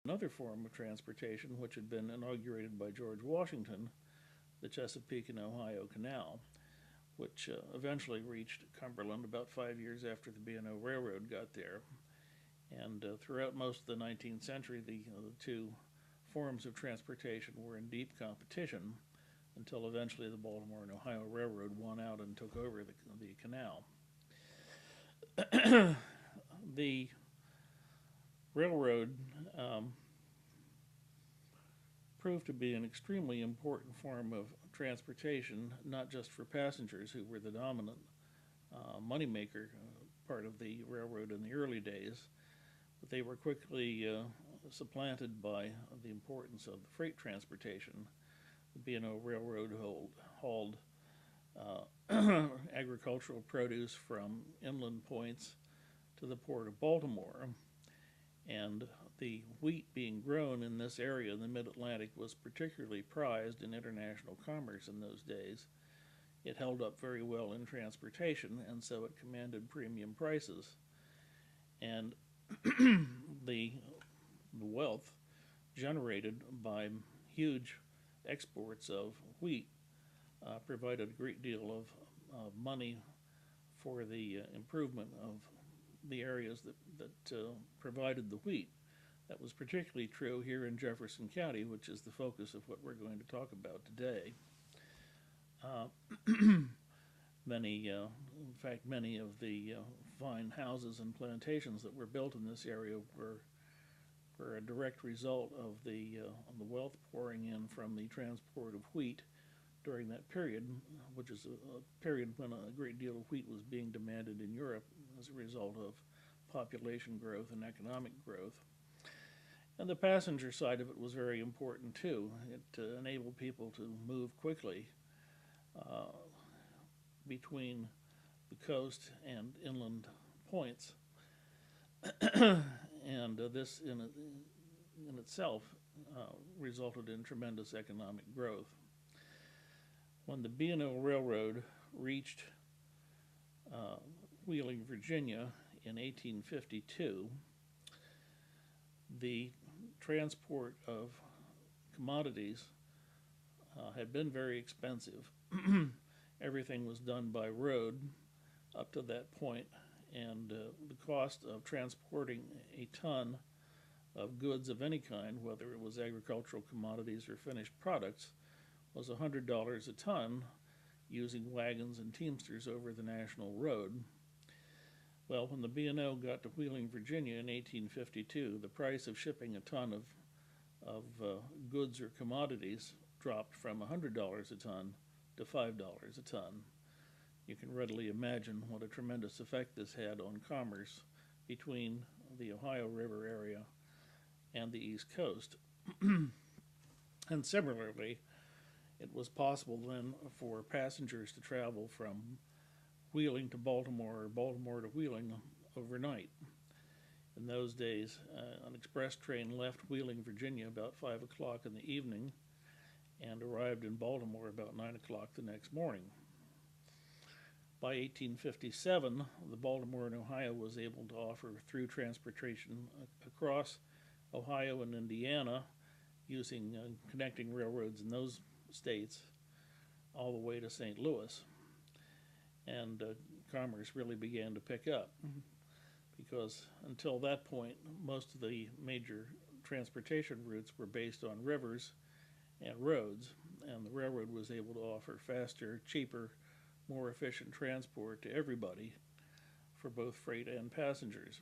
another form of transportation which had been inaugurated by George Washington, the Chesapeake and Ohio Canal, which eventually reached Cumberland about 5 years after the B&O Railroad got there. And throughout most of the 19th century, the two forms of transportation were in deep competition until eventually the Baltimore and Ohio Railroad won out and took over the canal. The railroad proved to be an extremely important form of transportation, not just for passengers, who were the dominant moneymaker part of the railroad in the early days, but they were quickly supplanted by the importance of the freight transportation. The B&O Railroad hauled agricultural produce from inland points to the Port of Baltimore, and the wheat being grown in this area in the mid-Atlantic was particularly prized in international commerce in those days. It held up very well in transportation, and so it commanded premium prices. And the wealth generated by huge exports of wheat provided a great deal of money for the improvement of the areas that provided the wheat. That was particularly true here in Jefferson County, which is the focus of what we're going to talk about today. Many of the fine houses and plantations that were built in this area were a direct result of the wealth pouring in from the transport of wheat during that period, which is a period when a great deal of wheat was being demanded in Europe as a result of population growth and economic growth. And the passenger side of it was very important too. It enabled people to move quickly between the coast and inland points. And this in itself resulted in tremendous economic growth. When the B&O Railroad reached Wheeling, Virginia in 1852, the transport of commodities had been very expensive. Everything was done by road up to that point, and the cost of transporting a ton of goods of any kind, whether it was agricultural commodities or finished products, was $100 a ton using wagons and teamsters over the national road. Well, when the B&O got to Wheeling, Virginia in 1852, the price of shipping a ton of goods or commodities dropped from $100 a ton to $5 a ton. You can readily imagine what a tremendous effect this had on commerce between the Ohio River area and the East Coast. And similarly, it was possible then for passengers to travel from Wheeling to Baltimore or Baltimore to Wheeling overnight. In those days, an express train left Wheeling, Virginia about 5 o'clock in the evening and arrived in Baltimore about 9 o'clock the next morning. By 1857, the Baltimore and Ohio was able to offer through transportation across Ohio and Indiana using connecting railroads in those states all the way to St. Louis. And commerce really began to pick up because until that point, most of the major transportation routes were based on rivers and roads, and the railroad was able to offer faster, cheaper, more efficient transport to everybody for both freight and passengers.